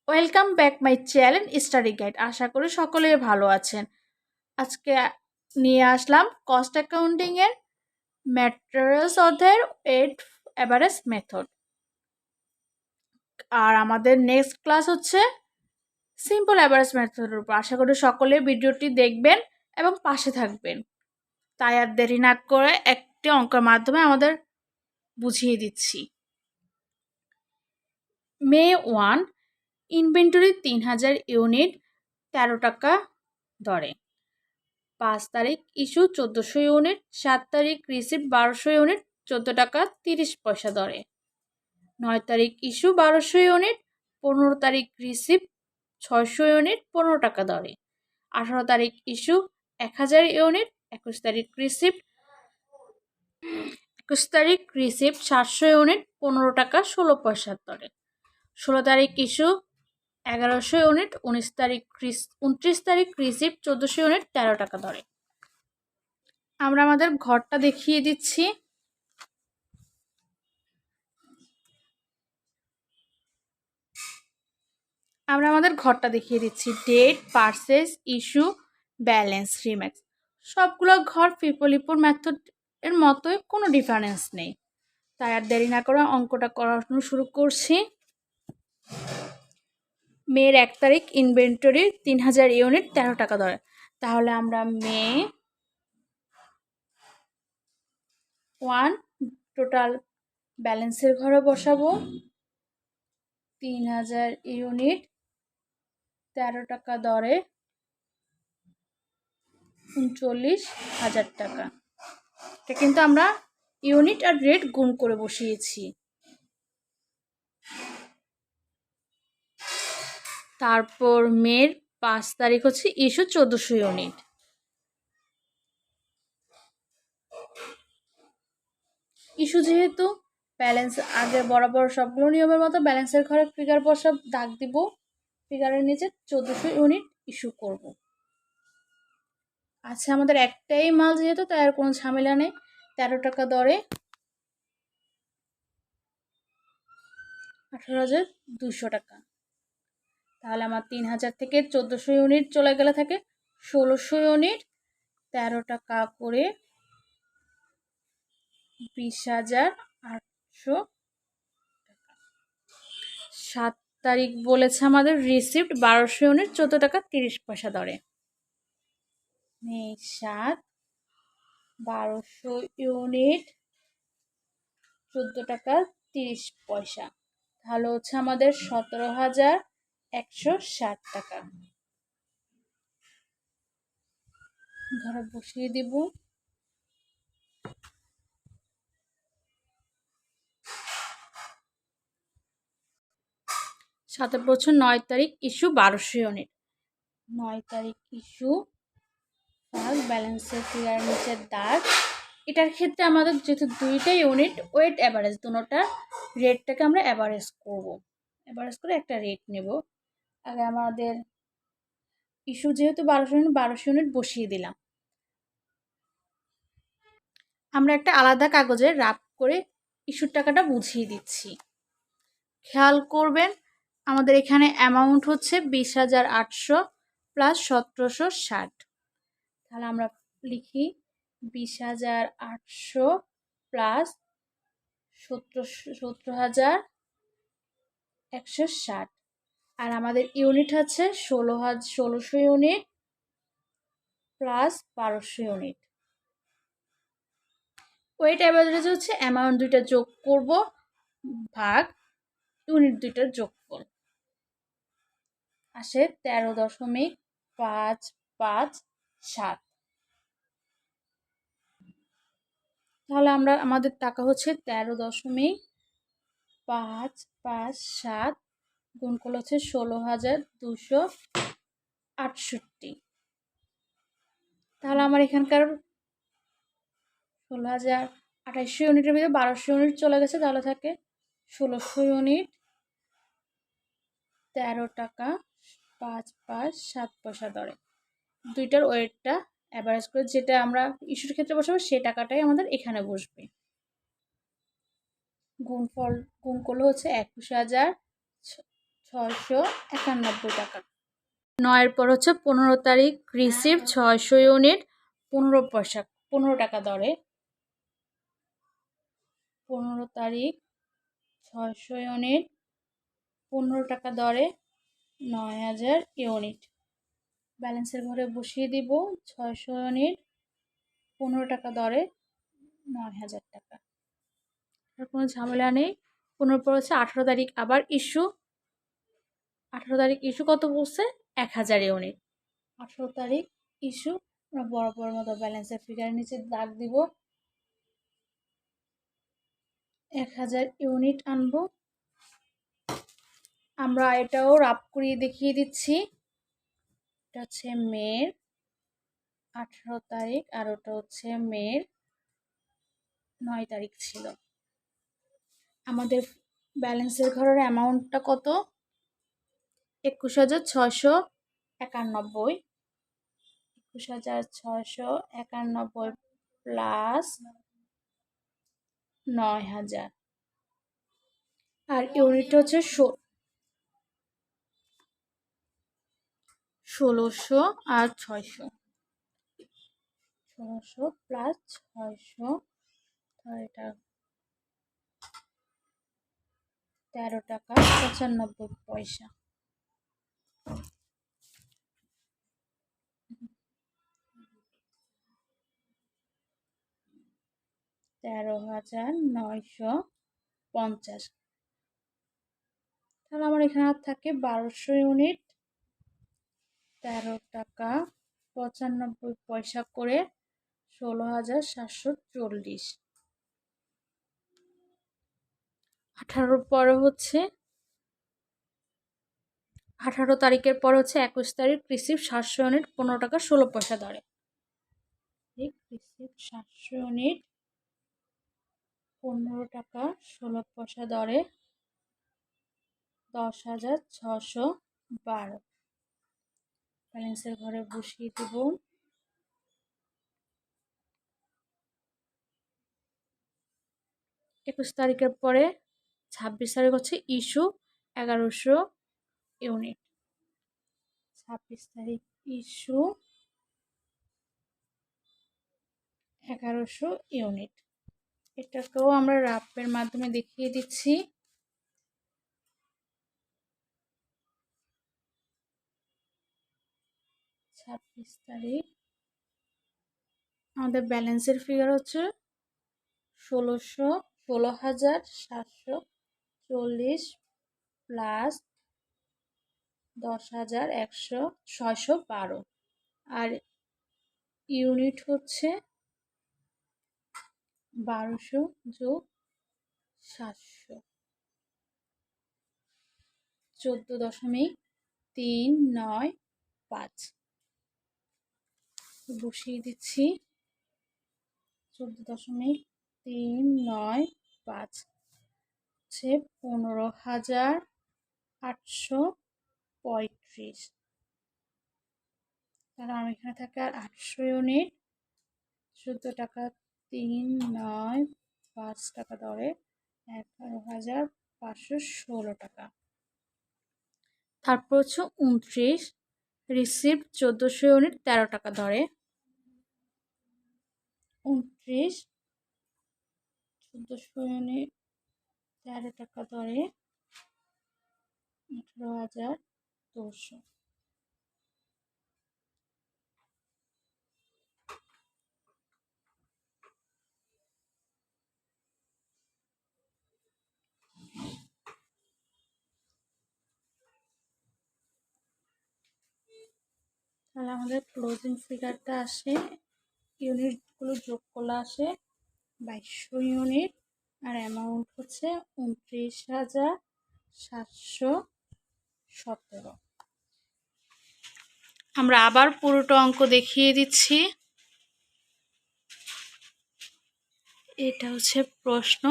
Welcome back my channel study guide. আশা করি সকলেই ভালো আছেন। আজকে নিয়ে আসলাম কস্ট অ্যাকাউন্টিং এর ম্যাটেরিয়ালস অধ্যায়ের ওয়েট অ্যাভারেজ মেথড। আর আমাদের নেক্সট ক্লাস হচ্ছে সিম্পল অ্যাভারেজ মেথডের উপর। আশা করি সকলে ভিডিওটি দেখবেন এবং পাশে থাকবেন। তাই আর দেরি না করে একটি অঙ্কের মাধ্যমে আমাদের বুঝিয়ে দিচ্ছি। মে 1 ইনভেন্টরি 3000 ইউনিট 13 টাকা দরে। 5 তারিখ ইস্যু 1400 ইউনিট, 7 তারিখ রিসিপ্ট 1200 ইউনিট 14 টাকা 30 পয়সা দরে। 9 তারিখ ইস্যু 1200 ইউনিট, 15 তারিখ রিসিপ্ট 600 ইউনিট 15 টাকা দরে। 18 তারিখ ইস্যু 1000 ইউনিট, 21 তারিখ রিসিপ্ট 700 ইউনিট 15 টাকা 16 পয়সার দরে। 16 তারিখ ইস্যু 1100 ইউনিট, 29 তারিখ রিসিপ্ট 1400 ইউনিট 13 টাকা দরে। আমরা আমাদের ঘরটা দেখিয়ে দিচ্ছি। Date, purchase, issue, balance, remarks সবগুলো ঘর ফিফোলিপোর মেথড এর মতোই, কোনো ডিফারেন্স নেই। তাই আর দেরি না করে অঙ্কটা করানো শুরু করছি। মের 1 তারিখ ইনভেন্টরি 3000 ইউনিট 13 টাকা দরে। তাহলে আমরা মে 1 টোটাল ব্যালেন্সের ঘরে বসাবো 3000 ইউনিট 13 টাকা দরে 39,000 টাকা। এটা কিন্তু আমরা ইউনিট আর রেট গুণ করে বসিয়েছি। তারপর মের 5 তারিখ হচ্ছে ইস্যু 1400 ইউনিট। ইস্যু যেহেতু ব্যালেন্স আগে বরাবর সবগুলো নিয়মের মতো ব্যালেন্সের ঘরে ফিগার বসাব, দাগ দিব, ফিগারের নিচে 1400 ইউনিট ইস্যু করব। আচ্ছা, আমাদের একটাই মাল যেহেতু তাই আর কোনো ঝামেলা নেই। 13 টাকা দরে 18,200 টাকা। তাহলে আমার 3000 থেকে 1400 ইউনিট চলে গেলে থাকে 1600 ইউনিট 13 টাকা করে 20,800 টাকা। 7 তারিখ বলেছে আমাদের রিসিপ্ট 1200 ইউনিট 14 টাকা 30 পয়সা দরে। মে 7 1200 ইউনিট 14 টাকা 30 পয়সা। তাহলে হচ্ছে আমাদের 17,160 টাকা। ঘরে বসিয়ে দিব। সাথে বলছে 9 তারিখ ইস্যু 1200 ইউনিট। 9 তারিখ ইস্যু ব্যালেন্সের ফিগার নিচের দাগ। এটার ক্ষেত্রে আমাদের যেহেতু দুইটা ইউনিট ওয়েট অ্যাভারেজ, দুটোটা রেটটাকে আমরা অ্যাভারেজ করব। অ্যাভারেজ করে একটা রেট নেব। আগে আমাদের ইস্যু যেহেতু 1200 ইউনিট বসিয়ে দিলাম। আমরা একটা আলাদা কাগজে রাফ করে ইস্যুর টাকাটা বুঝিয়ে দিচ্ছি। খেয়াল করবেন আমাদের এখানে অ্যামাউন্ট হচ্ছে 20,800 প্লাস 1760। তাহলে আমরা লিখি 20,800 প্লাস 17,160। আর আমাদের ইউনিট হচ্ছে 1600 unit plus 1200 unit. Weight average হচ্ছে অ্যামাউন্ট দুইটা যোগ করব ভাগ ইউনিট দুইটার যোগফল, আসে 13.557। তাহলে আমাদের টাকা হচ্ছে 13.557 গুণ করলে হচ্ছে 16,268। তাহলে আমার এখানকার 16,2800 ইউনিটের ভিতরে 1200 ইউনিট চলে গেছে। তাহলে থাকে 1600 ইউনিট 13 টাকা 557 পয়সা দরে। দুইটার ওয়েটটা অ্যাভারেজ করে যেটা আমরা ইস্যুর ক্ষেত্রে বসাবো সেই টাকাটাই আমাদের এখানে বসবে। গুণ করলে হচ্ছে 21,600 691 টাকা। 9-এর পর হচ্ছে 15 তারিখ রিসিপ্ট 600 ইউনিট 15 টাকা দরে। 15 তারিখ 600 ইউনিট 15 টাকা দরে 9000 ইউনিট। ব্যালেন্সের ঘরে বসিয়ে দিব 600 ইউনিট 15 টাকা দরে 9000 টাকা। আর কোনো ঝামেলা নেই। 15 পর হচ্ছে 18 তারিখ আবার ইস্যু। 18 তারিখ ইস্যু কত বলছে? 1000 ইউনিট। 18 তারিখ ইস্যু আমরা বরাবর মতো ব্যালেন্সের ফিগারের নিচে দাগ দিব। 1000 ইউনিট আনবো। আমরা এটাও রাপ করিয়ে দেখিয়ে দিচ্ছি। এটা হচ্ছে মের 18 তারিখ আর ওটা হচ্ছে মের 9 তারিখ ছিল। আমাদের ব্যালেন্সের ঘরের অ্যামাউন্টটা কত? 21691। 21691 প্লাস 9000 আর ইউনিট হচ্ছে 1600 আর 600। 1600 প্লাস 600 এটা 13 টাকা 95 পয়সা। 13,950। তাহলে আমার এখানে আর থাকে 1200 ইউনিট 13 টাকা 95 পয়সা করে 16,740। 18 পরে হচ্ছে 18 তারিখের পর হচ্ছে 21 তারিখ রিসিপ্ট 700 ইউনিট 15 টাকা 16 পয়সা দরে। রিসিপ্ট 700 ইউনিট 15 টাকা 16 পয়সা দরে 10,612। ব্যালেন্সের ঘরে বসিয়ে দেব। 21 তারিখের পরে 26 তারিখ হচ্ছে ইস্যু 1100 ইউনিট। 26 তারিখ ইস্যু 1100 ইউনিট। এটাকেও আমরা রাপের মাধ্যমে দেখিয়ে দিচ্ছি। ছাব্বিশ তারিখ আমাদের ব্যালেন্সের ফিগার হচ্ছে 16,740 প্লাস 10,612 আর ইউনিট হচ্ছে 1200 যোগ 700 14.395 বসিয়ে দিচ্ছি। 14.395 হচ্ছে 15,835। তাহলে আমার এখানে থাকে আর 800 ইউনিট 14 টাকা 395 টাকা দরে 11,516 টাকা। তারপর হচ্ছে 29 রিসিপ্ট 1400 ইউনিট 13 টাকা দরে। 29 1400 ইউনিট 13 টাকা দরে 18,200। তাহলে আমাদের ক্লোজিং ফিগারটা আসে ইউনিটগুলো যোগ করলে আসে 2200 ইউনিট আর অ্যামাউন্ট হচ্ছে 29,717। আমরা আবার পুরোটা অঙ্ক দেখিয়ে দিচ্ছি। এটা হচ্ছে প্রশ্ন